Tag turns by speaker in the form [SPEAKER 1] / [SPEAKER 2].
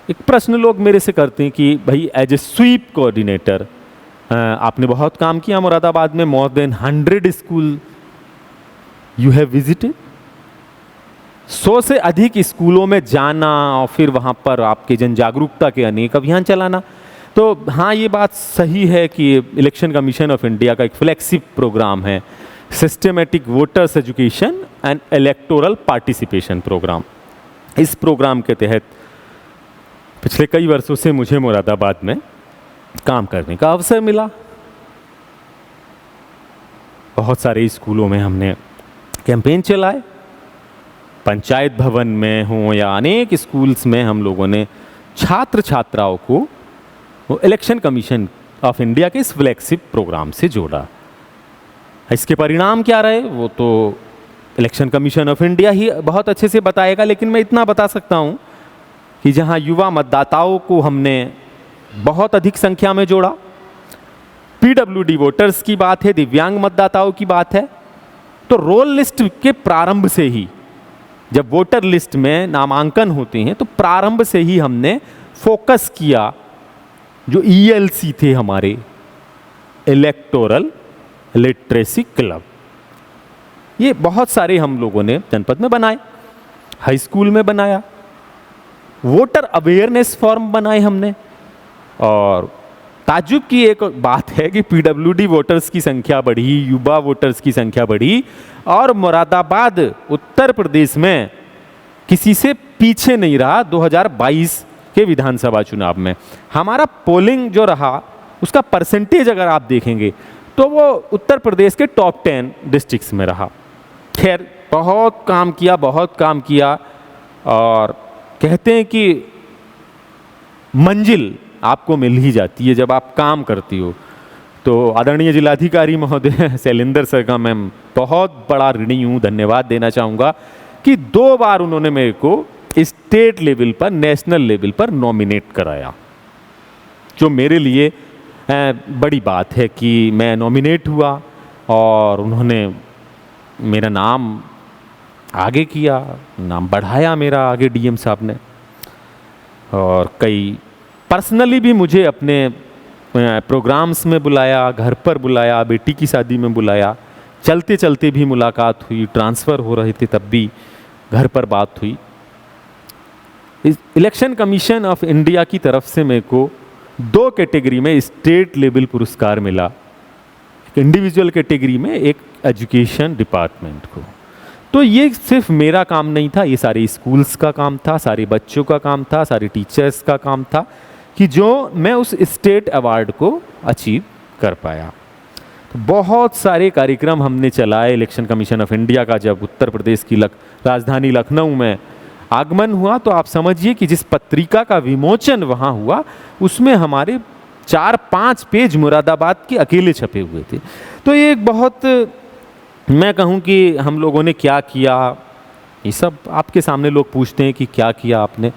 [SPEAKER 1] एक प्रश्न लोग मेरे से करते हैं कि भाई एज ए स्वीप कोऑर्डिनेटर आपने बहुत काम किया मुरादाबाद में, more than 100 school you have visited, 100 से अधिक स्कूलों में जाना और फिर वहाँ पर आपके जन जागरूकता के अनेक अभियान चलाना। तो हाँ, ये बात सही है कि इलेक्शन कमीशन ऑफ इंडिया का एक फ्लैगशिप प्रोग्राम है systematic voters education and electoral participation program. इस प्रोग्राम के तहत पिछले कई वर्षों से मुझे मुरादाबाद में काम करने का अवसर मिला। बहुत सारे स्कूलों में हमने कैंपेन चलाए, पंचायत भवन में हो या अनेक स्कूल्स में हम लोगों ने छात्र छात्राओं को इलेक्शन कमीशन ऑफ इंडिया के इस फ्लैगशिप प्रोग्राम से जोड़ा। इसके परिणाम क्या रहे वो तो इलेक्शन कमीशन ऑफ इंडिया ही बहुत अच्छे से बताएगा, लेकिन मैं इतना बता सकता हूँ कि जहाँ युवा मतदाताओं को हमने बहुत अधिक संख्या में जोड़ा, पीडब्ल्यूडी वोटर्स की बात है, दिव्यांग मतदाताओं की बात है, तो रोल लिस्ट के प्रारंभ से ही, जब वोटर लिस्ट में नामांकन होते हैं तो प्रारंभ से ही हमने फोकस किया जो ईएलसी थे हमारे, इलेक्टोरल लिटरेसी क्लब, ये बहुत सारे हम लोगों ने जनपद में बनाए, हाई स्कूल में बनाया, वोटर अवेयरनेस फॉर्म बनाए हमने। और ताज्जुब की एक बात है कि पीडब्ल्यूडी वोटर्स की संख्या बढ़ी, युवा वोटर्स की संख्या बढ़ी और मुरादाबाद उत्तर प्रदेश में किसी से पीछे नहीं रहा। 2022 के विधानसभा चुनाव में हमारा पोलिंग जो रहा उसका परसेंटेज अगर आप देखेंगे तो वो उत्तर प्रदेश के टॉप 10 डिस्ट्रिक्ट्स में रहा। खैर, बहुत काम किया, बहुत काम किया, और कहते हैं कि मंजिल आपको मिल ही जाती है जब आप काम करती हो। तो आदरणीय जिलाधिकारी महोदय शैलेंद्र सर का मैं बहुत बड़ा ऋणी हूँ, धन्यवाद देना चाहूँगा कि 2 बार उन्होंने मेरे को स्टेट लेवल पर, नेशनल लेवल पर नॉमिनेट कराया, जो मेरे लिए बड़ी बात है कि मैं नॉमिनेट हुआ और उन्होंने मेरा नाम आगे किया, नाम बढ़ाया मेरा आगे डीएम साहब ने। और कई पर्सनली भी मुझे अपने प्रोग्राम्स में बुलाया, घर पर बुलाया, बेटी की शादी में बुलाया, चलते चलते भी मुलाकात हुई, ट्रांसफ़र हो रहे थे तब भी घर पर बात हुई। इलेक्शन कमीशन ऑफ इंडिया की तरफ से मेरे को 2 कैटेगरी में स्टेट लेवल पुरस्कार मिला, एक इंडिविजुअल कैटेगरी में, एक एजुकेशन डिपार्टमेंट को। तो ये सिर्फ मेरा काम नहीं था, ये सारे स्कूल्स का काम था, सारे बच्चों का काम था, सारे टीचर्स का काम था कि जो मैं उस स्टेट अवार्ड को अचीव कर पाया। तो बहुत सारे कार्यक्रम हमने चलाए इलेक्शन कमीशन ऑफ इंडिया का। जब उत्तर प्रदेश की राजधानी लखनऊ में आगमन हुआ तो आप समझिए कि जिस पत्रिका का विमोचन वहाँ हुआ उसमें हमारे 4-5 पेज मुरादाबाद के अकेले छपे हुए थे। तो ये एक बहुत, मैं कहूँ कि हम लोगों ने क्या किया, ये सब आपके सामने लोग पूछते हैं कि क्या किया आपने।